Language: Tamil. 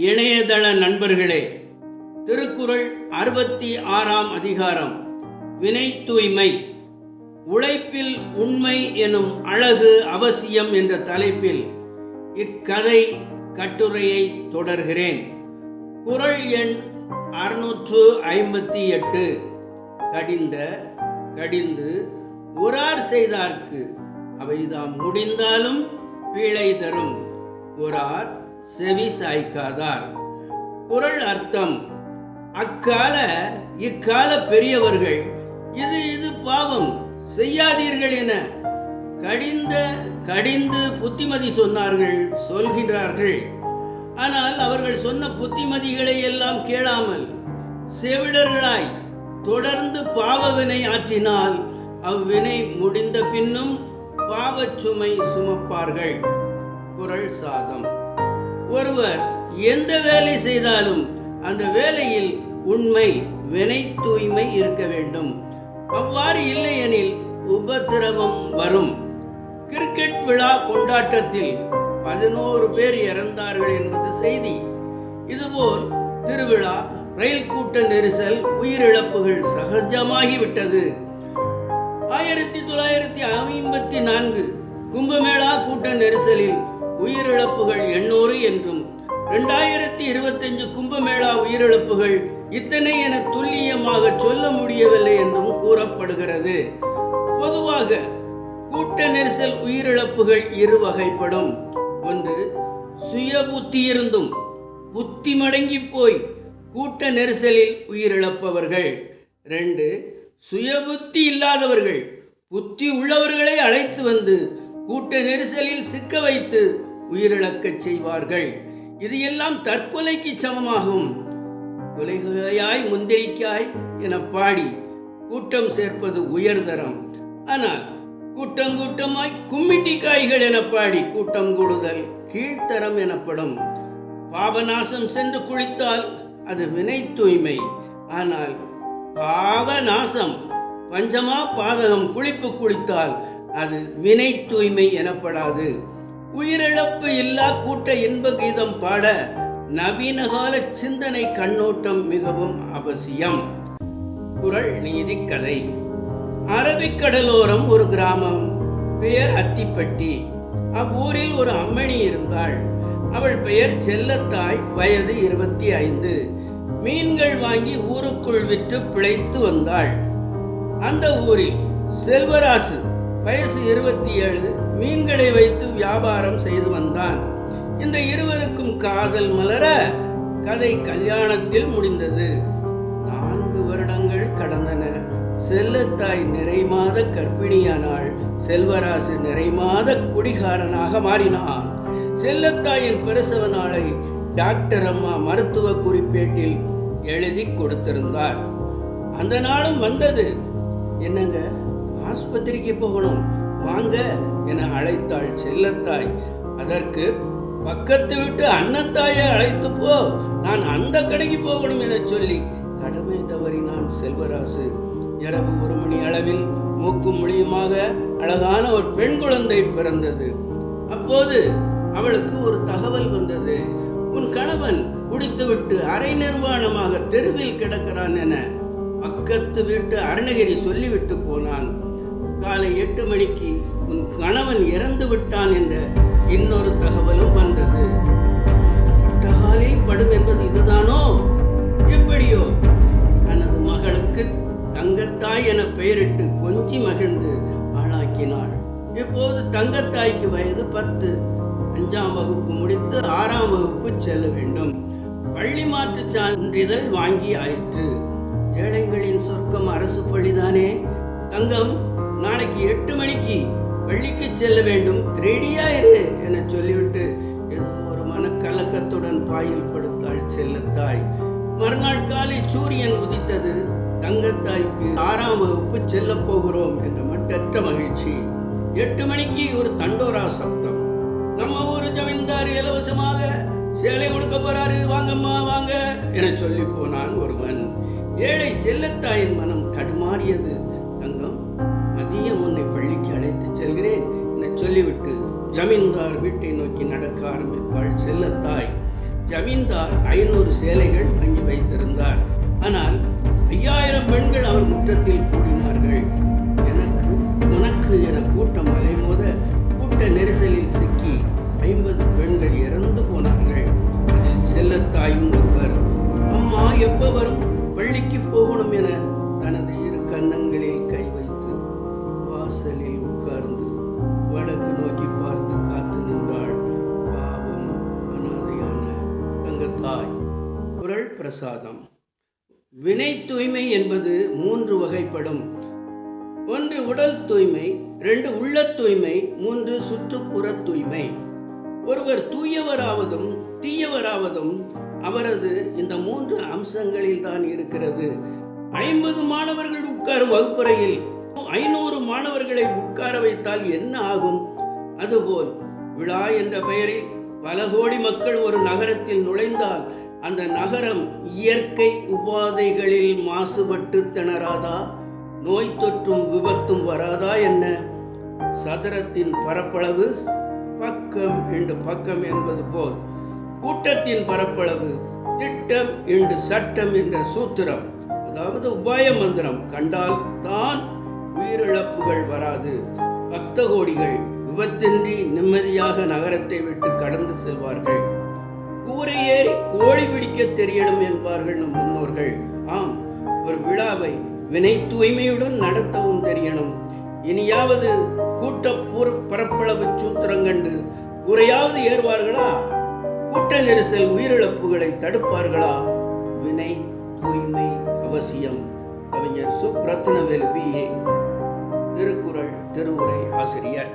இணையதள நண்பர்களே, திருக்குறள் 66ஆம் அதிகாரம் வினை தூய்மை, உழைப்பில் உண்மை எனும் அழகு அவசியம் என்ற தலைப்பில் இக்கதை கட்டுரையை தொடர்கிறேன். குறள் எண் 658. கடிந்து ஒரார் செய்தார்க்கு அவைதாம் முடிந்தாலும் பிழை தரும், ஒரார் செவி சாய்க்காதார். குறள் அர்த்தம்: இக்கால பெரியவர்கள் இது பாவம் செய்யாதீர்கள் என கடிந்து புத்திமதி சொல்கிறார்கள். ஆனால் அவர்கள் சொன்ன புத்திமதிகளை எல்லாம் கேளாமல் செவிடர்களாய் தொடர்ந்து பாவவினை ஆற்றினால் அவ்வினை முடிந்த பின்னும் பாவச்சுமை சுமப்பார்கள். குறள் சாதம்: ஒருவர் எந்த வேலை செய்தாலும் அந்த வேலையில் உண்மை, வினை தூய்மை இருக்க வேண்டும். அவ்வாறு இல்லையெனில் உபத்திரவம் வரும். கிரிக்கெட் விழா கொண்டாட்டத்தில் 11 பேர் இறந்தார்கள் என்பது செய்தி. இதுபோல் திருவிழா, ரயில் கூட்ட நெரிசல், உயிரிழப்புகள் சகஜமாகிவிட்டது. 1954 கும்பமேளா கூட்ட நெரிசலில் உயிரிழப்புகள் 800 என்றும் 2025 கும்பமேளா உயிரிழப்புகள் இத்தனை என துல்லியமாக சொல்ல முடியவில்லை என்றும் கூறப்படுகிறது. பொதுவாக கூட்ட நெரிசல் உயிரிழப்புகள் 2 வகைப்படும். ஒன்று, சுய புத்தி இருந்தும் புத்தி மடங்கி போய் கூட்ட நெரிசலில் உயிரிழப்பவர்கள். 2, சுய புத்தி இல்லாதவர்கள் புத்தி உள்ளவர்களை அழைத்து வந்து கூட்ட நெரிசலில் சிக்க வைத்து உயிரிழக்கச் செய்வார்கள். இது எல்லாம் தற்கொலைக்கு சமமாகும். கொலையாய் முந்திரிக்காய் என பாடி கூட்டம் சேர்ப்பது உயர்தரம். ஆனால் கூட்டமாய் கும்மிட்டிக்காய்கள் என பாடி கூட்டம் கூடுதல் கீழ்த்தரம் எனப்படும். பாபநாசம் சென்று குளித்தால் அது வினை தூய்மை. ஆனால் பாவநாசம் பஞ்சமா பாதகம் குளித்தால் அது வினை தூய்மை எனப்படாது. உயிரிழப்பு இல்லா கூட்ட இன்ப கீதம் பாட நவீனகால சிந்தனை கண்ணோட்டம் மிகவும் அவசியம். குறள் நீதி கதை. அரபிக்கடலோரம் ஒரு கிராமம், பெயர் அத்திப்பட்டி. அவ்வூரில் ஒரு அம்மணி இருந்தாள். அவள் பெயர் செல்லத்தாய், வயது 25. மீன்கள் வாங்கி ஊருக்குள் விற்று பிழைத்து வந்தாள். அந்த ஊரில் செல்வராசு, வயசு 27, மீன்களை வைத்து வியாபாரம் செய்து வந்தான். இந்த இருவருக்கும் காதல் மலர கதை கல்யாணத்தில் முடிந்தது. 4 வருடங்கள் கடந்தன. செல்லத்தாய் நிறைமாத கர்ப்பிணியானாள். செல்வராசு நிறைமாத குடிகாரனாக மாறினான். செல்லத்தாயின் பிரசவ நாளை டாக்டர் அம்மா மருத்துவ குறிப்பேட்டில் எழுதி கொடுத்திருந்தார். அந்த நாளும் வந்தது. என்னங்க, ஆஸ்பத்திரிக்கு போகணும், வாங்க என அழைத்தாள் செல்லத்தாய். அதற்கு பக்கத்து விட்டு அண்ணத்தாயை அழைத்து போ, நான் அந்த கடைக்கு போகணும் என சொல்லி கடமை தவறினான் செல்வராசு. இரவு 1 மணி அளவில் மூக்கும் மொழியுமாக அழகான ஒரு பெண் குழந்தை பிறந்தது. அப்போது அவளுக்கு ஒரு தகவல் வந்தது. உன் கணவன் குடித்துவிட்டு அரை நிர்வாணமாக தெருவில் கிடக்கிறான் என பக்கத்து வீட்டு அருணகிரி சொல்லிவிட்டு போனான். காலை 8 மணிக்கு உன் கணவன் இறந்து விட்டான் என்ற இன்னொரு தகவலும் வந்தது. பட்டகாலில் படும் என்பது இதுதானோ? எப்படியோ தனது மகளுக்கு தங்கத்தாய் என பெயரிட்டு கொஞ்சி மகிழ்ந்து ஆளாக்கினாள். இப்போது தங்கத்தாய்க்கு வயது 10. 5ஆம் வகுப்பு முடித்து 6ஆம் வகுப்பு செல்ல வேண்டும். பள்ளி மாற்று சான்றிதழ் வாங்கி ஆயிற்று. ஏழைகளின் சொர்க்கம் அரசு பள்ளிதானே. தங்கம், நாளைக்கு 8 மணிக்கு பள்ளிக்கு செல்ல வேண்டும், ரெடியாயிரு என சொல்லிவிட்டு ஏதோ ஒரு மனக்கலக்கத்துடன் பாயில் படுத்தாள் செல்லத்தாய். மறுநாள் காலை சூரியன் உதித்தது. தங்கத்தாய்க்கு 6ஆம் வகுப்பு செல்ல போகிறோம் என்ற மட்டற்ற மகிழ்ச்சி. 8 மணிக்கு ஒரு தண்டோரா சப்தம். நம்ம ஊரு ஜமீன்தார் இலவசமாக சேலை கொடுக்க போறாரு, வாங்கம்மா வாங்க என சொல்லி போனான் ஒருவன். ஏழை செல்லத்தாயின் மனம் தடுமாறியது. தங்கம், மதியம் உன்னை பள்ளிக்கு அழைத்து செல்கிறேன் என சொல்லிவிட்டு ஜமீன்தார் வீட்டை நோக்கி நடக்க ஆரம்பித்தாள் செல்லத்தாய். ஜமீன்தார் 500 சேலைகள் வாங்கி வைத்திருந்தார். ஆனால் 5000 பெண்கள் அவர் முற்றத்தில் கூடினார்கள். எனக்கு உனக்கு என கூட்டம் அலைமோத கூட்ட நெரிசலில் சிக்கி 50 பெண்கள் இறந்து போனார்கள். அதில் செல்லத்தாயும் ஒருவர். அம்மா எப்ப வரும், பள்ளிக்கு போகணும் என தனது இரு கன்னங்களில் கை வைத்து வாசலில் உட்கார்ந்து வடக்கு நோக்கி பார்த்து காத்து நின்றாள். பாவம், அனாதையான தங்கத்தாய். குறள் பிரசாதம். வினை தூய்மை என்பது 3 வகைப்படும். 1 உடல் தூய்மை, 2 உள்ள தூய்மை, 3 சுற்றுப்புற தூய்மை. ஒருவர் தூயவராவதும் தீயவராவதும் அவரது இந்த 3 அம்சங்களில் தான் இருக்கிறது. 50 மாணவர்கள் உட்காரும் வகுப்பறையில் 500 மாணவர்களை உட்கார வைத்தால் என்ன ஆகும்? அதுபோல் விழா என்ற பெயரில் பல கோடி மக்கள் ஒரு நகரத்தில் நுழைந்தால் அந்த நகரம் இயற்கை உபாதைகளில் மாசுபட்டு திணறாதா? நோய் தொற்றும் விபத்தும் வராதா என்ன? சதுரத்தின் பரப்பளவு பக்கம் இண்டு பக்கம் என்பது போல் கூட்டத்தின் பரப்பளவு திட்டம் இண்டு சட்டம் என்ற சூத்திரம், அதாவது உபாய மந்திரம் கண்டால் தான் உயிரிழப்புகள் வராது. பக்த கோடிகள் விபத்தின்றி நிம்மதியாக நகரத்தை விட்டு கடந்து செல்வார்கள். கூரை ஏறி கோழி பிடிக்க தெரியணும் என்பார்கள் நம் முன்னோர்கள். ஆம், ஒரு விழாவை வினை தூய்மையுடன் நடத்தவும் தெரியணும். இனியாவது கூட்ட பரப்பளவு சூத்திரம் கண்டு கூரையாவது ஏறுவார்களா? கூட்ட நெரிசல் உயிரிழப்புகளை தடுப்பார்களா? வினை தூய்மை அவசியம். கவிஞர் சுப்ரத்னவேலு BA, திருக்குறள் திருவுரை ஆசிரியர்.